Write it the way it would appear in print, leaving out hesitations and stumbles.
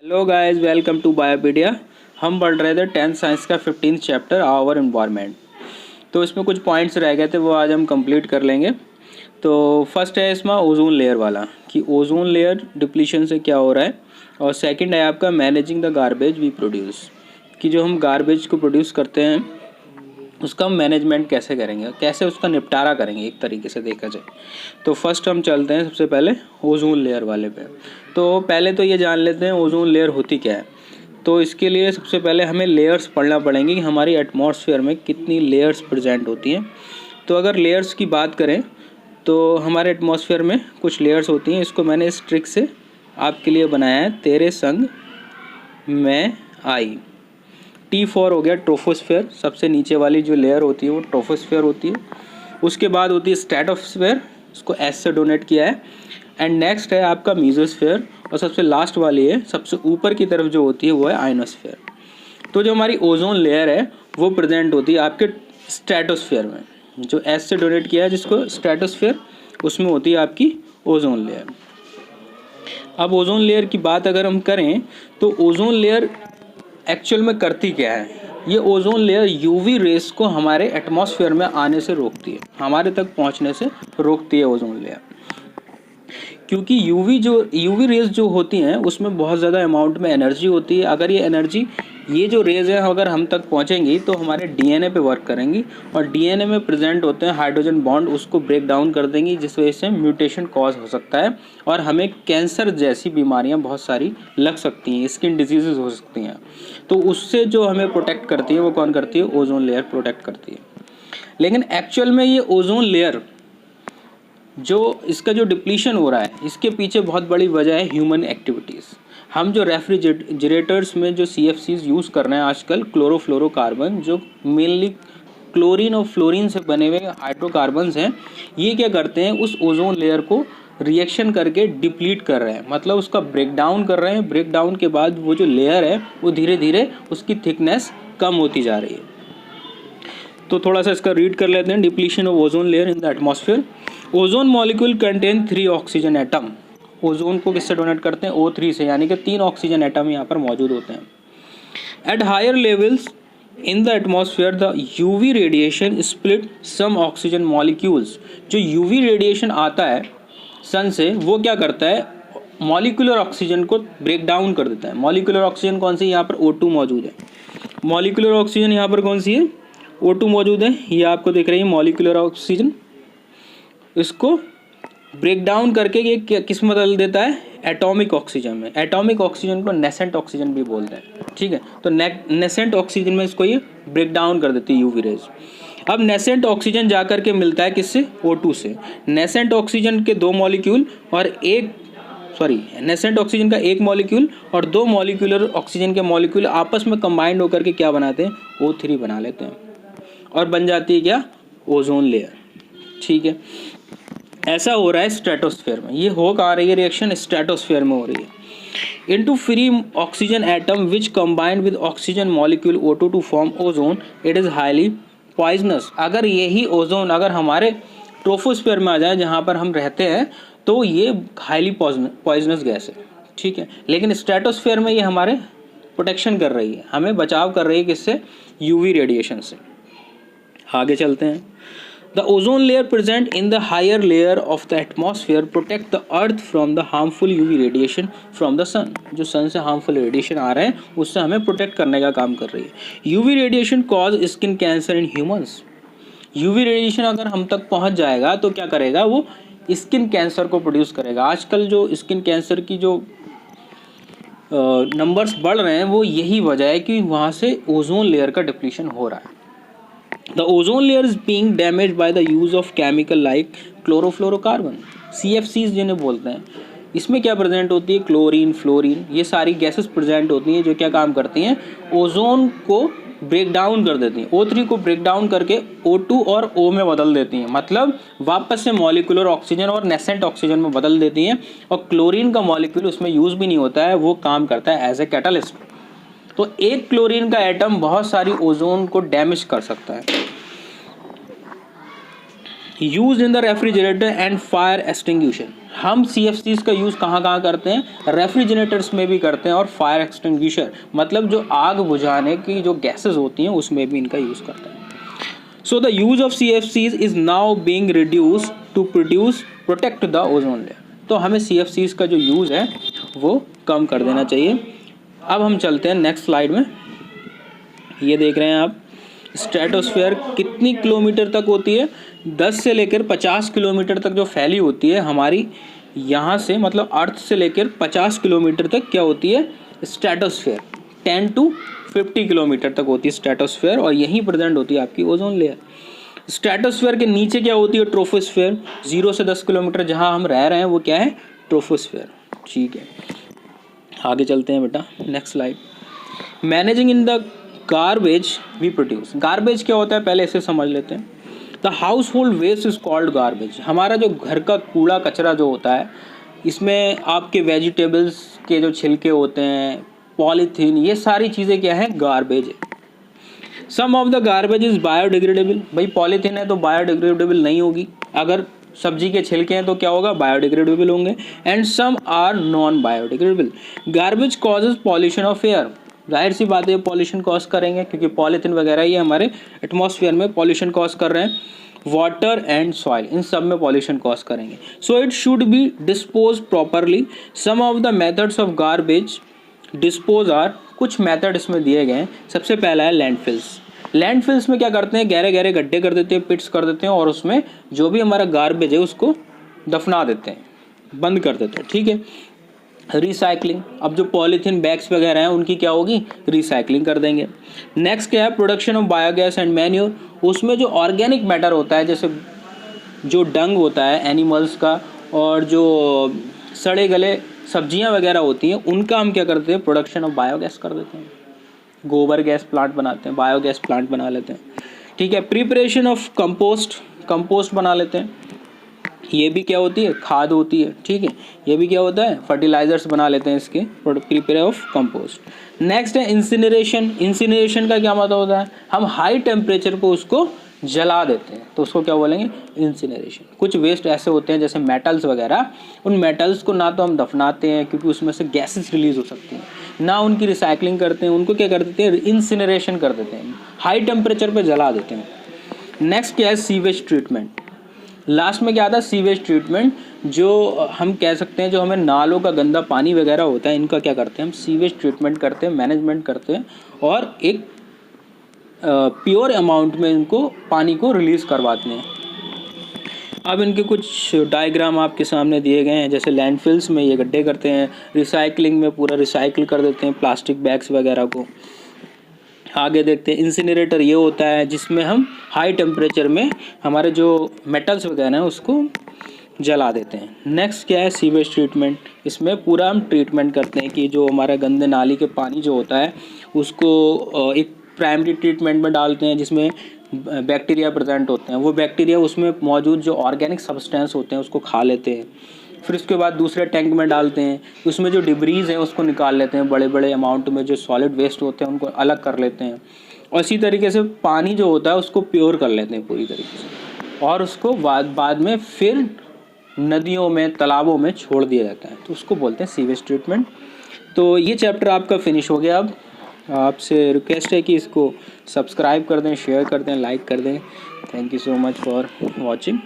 Hello guys, welcome to Biopedia. हम पढ़ रहे थे 10th साइंस का 15th चैप्टर आवर एनवायरनमेंट। तो इसमें कुछ पॉइंट्स रह गए थे, वो आज हम कंप्लीट कर लेंगे। तो फर्स्ट है इसमें ओजोन लेयर वाला, कि ओजोन लेयर डिप्लीशन से क्या हो रहा है। और सेकंड है आपका managing the garbage we produce, कि जो हम गार्बेज को प्रोड्यूस करते हैं उसका हम मैनेजमेंट कैसे करेंगे, कैसे उसका निपटारा करेंगे एक तरीके से देखा जाए। तो फर्स्ट हम चलते हैं सबसे पहले ओजोन लेयर वाले पे। तो पहले तो ये जान लेते हैं ओजोन लेयर होती क्या है। तो इसके लिए सबसे पहले हमें लेयर्स पढ़ना पड़ेंगे कि हमारी एटमॉस्फेयर में कितनी लेयर्स प्रेजेंट होती हैं। तो अगर लेयर्स की बात करें तो हमारे एटमॉस्फेयर में कुछ लेयर्स होती हैं। इसको मैंने इस ट्रिक से आपके लिए बनाया है, तेरे संग मैं आई। T4 हो गया ट्रोफोस्फेयर, सबसे नीचे वाली जो लेयर होती है वो ट्रोफोस्फेयर होती है। उसके बाद होती है स्ट्रेटोस्फेयर, इसको S से डोनेट किया है। एंड नेक्स्ट है आपका मीजोस्फेयर, और सबसे लास्ट वाली है, सबसे ऊपर की तरफ जो होती है वो है आयनोस्फेयर। तो जो हमारी ओजोन लेयर है वो प्रेजेंट होती है आपके स्ट्रेटोस्फेयर में, जो S से डोनेट किया है जिसको स्ट्रेटोस्फेयर, उसमें होती है आपकी ओजोन लेयर। अब ओजोन लेयर की बात अगर हम करें तो ओजोन लेयर एक्चुअल में करती क्या है। ये ओजोन लेयर यूवी रेस को हमारे एटमॉस्फेयर में आने से रोकती है, हमारे तक पहुंचने से रोकती है ओजोन लेयर। क्योंकि यूवी रेज जो होती हैं उसमें बहुत ज़्यादा अमाउंट में एनर्जी होती है। अगर ये जो रेज हैं अगर हम तक पहुंचेंगी तो हमारे डीएनए पे वर्क करेंगी, और डीएनए में प्रेजेंट होते हैं हाइड्रोजन बॉन्ड, उसको ब्रेक डाउन कर देंगी, जिस वजह से म्यूटेशन कॉज हो सकता है और हमें कैंसर जैसी बीमारियां बहुत सारी लग सकती हैं, स्किन डिजीजेज हो सकती हैं। तो उससे जो हमें प्रोटेक्ट करती है वो कौन करती है? ओजोन लेयर प्रोटेक्ट करती है। लेकिन एक्चुअल में ये ओजोन लेयर जो इसका जो डिप्लीशन हो रहा है, इसके पीछे बहुत बड़ी वजह है ह्यूमन एक्टिविटीज़। हम जो रेफ्रिजरेटर्स में जो CFCs यूज़ कर रहे हैं आजकल, क्लोरोफ्लोरोकार्बन, जो मेनली क्लोरीन और फ्लोरीन से बने हुए हाइड्रोकार्बन्स हैं, ये क्या करते हैं? उस ओजोन लेयर को रिएक्शन करके डिप्लीट कर रहे हैं, मतलब उसका ब्रेक डाउन कर रहे हैं। ब्रेक डाउन के बाद वो जो लेयर है वो धीरे धीरे उसकी थिकनेस कम होती जा रही है। तो थोड़ा सा इसका रीड कर लेते हैं। Depletion of ozone layer in the atmosphere. Ozone molecule contain 3 oxygen atom. Ozone को किससे डोनेट करते हैं? O3 से, यानी कि 3 ऑक्सीजन एटम यहाँ पर मौजूद होते हैं। At higher levels in the atmosphere the UV radiation split some oxygen molecules. जो यूवी रेडिएशन आता है सन से वो क्या करता है? मॉलिक्यूलर ऑक्सीजन को ब्रेक डाउन कर देता है। मॉलिक्यूलर ऑक्सीजन कौन सी? यहाँ पर O2 मौजूद है। मॉलिक्यूलर ऑक्सीजन यहाँ पर कौन सी है? O2 मौजूद है। ये आपको दिख रही है मॉलिक्यूलर ऑक्सीजन। इसको ब्रेक डाउन करके ये किस में बदल देता है? एटॉमिक ऑक्सीजन में। एटॉमिक ऑक्सीजन को नेसेंट ऑक्सीजन भी बोलते हैं, ठीक है। तो नेसेंट ऑक्सीजन में इसको ये ब्रेक डाउन कर देती है यूवी रेज। अब नेसेंट ऑक्सीजन जा करके मिलता है किससे? O2 से। नेसेंट ऑक्सीजन के 2 मॉलिक्यूल और नेसेंट ऑक्सीजन का 1 मॉलिक्यूल और 2 मॉलिक्यूलर ऑक्सीजन के मॉलिक्यूल आपस में कंबाइंड होकर के क्या बनाते हैं? O3 बना लेते हैं, और बन जाती है क्या? ओजोन लेयर, ठीक है। ऐसा हो रहा है स्ट्रेटोस्फेयर में। ये हो कहाँ रही है रिएक्शन? स्ट्रेटोस्फेयर में हो रही है। Into free oxygen atom which combined with oxygen molecule O2 to form ozone, it is highly poisonous. अगर यही ओजोन अगर हमारे ट्रोफोस्फेयर में आ जाए जहाँ पर हम रहते हैं तो ये हाईली पॉइजनस गैस है, ठीक है। लेकिन स्ट्रेटोस्फेयर में ये हमारे प्रोटेक्शन कर रही है, हमें बचाव कर रही है किससे? यूवी रेडिएशन से। आगे चलते हैं। The ozone layer present in the higher layer of the atmosphere protect the earth from the harmful UV radiation from the sun। जो सन से harmful radiation आ रहे हैं उससे हमें प्रोटेक्ट करने का काम कर रही है। UV radiation cause skin cancer in humans। UV radiation अगर हम तक पहुंच जाएगा तो क्या करेगा? वो स्किन कैंसर को प्रोड्यूस करेगा। आजकल जो स्किन कैंसर की जो नंबर्स बढ़ रहे हैं वो यही वजह है कि वहाँ से ओजोन लेयर का डिप्लीशन हो रहा है। The ozone layer is being damaged by the use of chemical like chlorofluorocarbon, CFCs जिन्हें बोलते हैं। इसमें क्या प्रेजेंट होती है? क्लोरीन, फ्लोरीन, ये सारी गैसेस प्रेजेंट होती हैं जो क्या काम करती हैं? ओजोन को ब्रेक डाउन कर देती हैं। O3 को ब्रेक डाउन करके O2 और O में बदल देती हैं, मतलब वापस से मॉलिक्यूलर ऑक्सीजन और नेसेंट ऑक्सीजन में बदल देती हैं। और क्लोरीन का मॉलिक्यूल उसमें यूज़ भी नहीं होता है, वो काम करता है एज ए कैटलिस्ट। तो एक क्लोरीन का एटम बहुत सारी ओजोन को डैमेज कर सकता है। Use in the refrigerator and fire extinguishing. हम CFCs का यूज़ कहाँ कहाँ करते हैं? रेफ्रिजरेटर्स में भी करते हैं और फायर एक्सटिंग्विशर मतलब जो आग बुझाने की जो गैसेस होती हैं उसमें भी इनका यूज़ करते हैं। So the use of CFCs is now being reduce to protect the ozone layer. तो हमें CFCs का जो यूज़ है वो कम कर देना चाहिए। अब हम चलते हैं नेक्स्ट स्लाइड में। ये देख रहे हैं आप, स्ट्रेटोस्फेयर कितनी किलोमीटर तक होती है? 10 से लेकर 50 किलोमीटर तक जो फैली होती है हमारी यहाँ से, मतलब अर्थ से लेकर 50 किलोमीटर तक क्या होती है? स्ट्रेटोस्फेयर 10 to 50 किलोमीटर तक होती है स्ट्रेटोस्फेयर, और यहीं प्रेजेंट होती है आपकी ओजोन लेयर। स्ट्रेटोस्फेयर के नीचे क्या होती है? ट्रोपोस्फेयर। 0 से 10 किलोमीटर जहाँ हम रह रहे हैं वो क्या है? ट्रोपोस्फेयर। ठीक है, आगे चलते हैं बेटा, next slide. Managing in the garbage we produce. Garbage क्या होता है पहले इसे समझ लेते हैं। The household waste is called garbage. हमारा जो घर का कूड़ा कचरा जो होता है, इसमें आपके वेजिटेबल्स के जो छिलके होते हैं, पॉलीथीन, ये सारी चीज़ें क्या है? गार्बेज है। Some of the garbage is biodegradable. भाई पॉलीथीन है तो बायोडिग्रेडेबल नहीं होगी, अगर सब्जी के छिलके हैं तो क्या होगा? बायोडिग्रेडेबल होंगे। And some are non biodegradable. Garbage causes pollution of air. जाहिर सी बात है पॉल्यूशन कॉज करेंगे, क्योंकि पॉलीथीन वगैरह ये हमारे एटमॉस्फेयर में पॉल्यूशन कॉज कर रहे हैं। वाटर एंड सॉइल, इन सब में पॉल्यूशन कॉज करेंगे। So it should be dispose properly. Some of the methods of garbage dispose are, कुछ मेथड इसमें दिए गए हैं। सबसे पहला है लैंडफिल्स। लैंडफिल्स में क्या करते हैं? गहरे गहरे गड्ढे कर देते हैं, पिट्स कर देते हैं, और उसमें जो भी हमारा गार्बेज है उसको दफना देते हैं, बंद कर देते हैं। ठीक है। रिसाइकलिंग, अब जो पॉलीथीन बैग्स वगैरह हैं उनकी क्या होगी? रिसाइकलिंग कर देंगे। नेक्स्ट क्या है? Production of biogas and manure. उसमें जो ऑर्गेनिक मैटर होता है, जैसे जो डंग होता है एनिमल्स का, और जो सड़े गले सब्जियां वगैरह होती हैं, उनका हम क्या करते हैं? प्रोडक्शन ऑफ बायोगैस कर देते हैं। गोबर गैस प्लांट बनाते हैं, बायोगैस प्लांट बना लेते हैं। ठीक है। प्रिपरेशन ऑफ कंपोस्ट, कंपोस्ट बना लेते हैं। ये भी क्या होती है? खाद होती है। ठीक है। ये भी क्या होता है? फर्टिलाइजर्स बना लेते हैं इसके, प्रिपेयर ऑफ कंपोस्ट। नेक्स्ट है इंसिनरेशन। इंसिनरेशन का क्या मतलब होता है? हम हाई टेम्परेचर पर उसको जला देते हैं, तो उसको क्या बोलेंगे? इंसिनरेशन। कुछ वेस्ट ऐसे होते हैं जैसे मेटल्स वगैरह, उन मेटल्स को ना तो हम दफनाते हैं क्योंकि उसमें से गैसेस रिलीज हो सकती हैं, ना उनकी रिसाइकलिंग करते हैं, उनको क्या कर देते हैं? इंसिनरेशन कर देते हैं, हाई टेम्परेचर पे जला देते हैं। नेक्स्ट क्या है? Sewage treatment. लास्ट में क्या आता है? Sewage treatment. जो हम कह सकते हैं जो हमें नालों का गंदा पानी वगैरह होता है, इनका क्या करते हैं? हम सीवेज ट्रीटमेंट करते हैं, मैनेजमेंट करते हैं, और एक प्योर अमाउंट में इनको पानी को रिलीज़ करवाते हैं। अब इनके कुछ डायग्राम आपके सामने दिए गए हैं। जैसे लैंडफिल्स में ये गड्ढे करते हैं, रिसाइकलिंग में पूरा रिसाइकिल कर देते हैं प्लास्टिक बैग्स वगैरह को। आगे देखते हैं इंसिनरेटर, ये होता है जिसमें हम हाई टेम्परेचर में हमारे जो मेटल्स वगैरह हैं उसको जला देते हैं। नेक्स्ट क्या है? Sewage treatment. इसमें पूरा हम ट्रीटमेंट करते हैं कि जो हमारा गंदे नाली के पानी जो होता है उसको एक प्राइमरी ट्रीटमेंट में डालते हैं जिसमें बैक्टीरिया प्रेजेंट होते हैं। वो बैक्टीरिया उसमें मौजूद जो ऑर्गेनिक सब्सटेंस होते हैं उसको खा लेते हैं। फिर उसके बाद दूसरे टैंक में डालते हैं, उसमें जो डिब्रीज हैं उसको निकाल लेते हैं, बड़े बड़े अमाउंट में जो सॉलिड वेस्ट होते हैं उनको अलग कर लेते हैं, और इसी तरीके से पानी जो होता है उसको प्योर कर लेते हैं पूरी तरीके से, और उसको बाद में फिर नदियों में, तालाबों में छोड़ दिया जाता है, तो उसको बोलते हैं सीवेज ट्रीटमेंट। तो ये चैप्टर आपका फिनिश हो गया। अब आपसे रिक्वेस्ट है कि इसको सब्सक्राइब कर दें, शेयर कर दें, लाइक कर दें। Thank you so much for watching.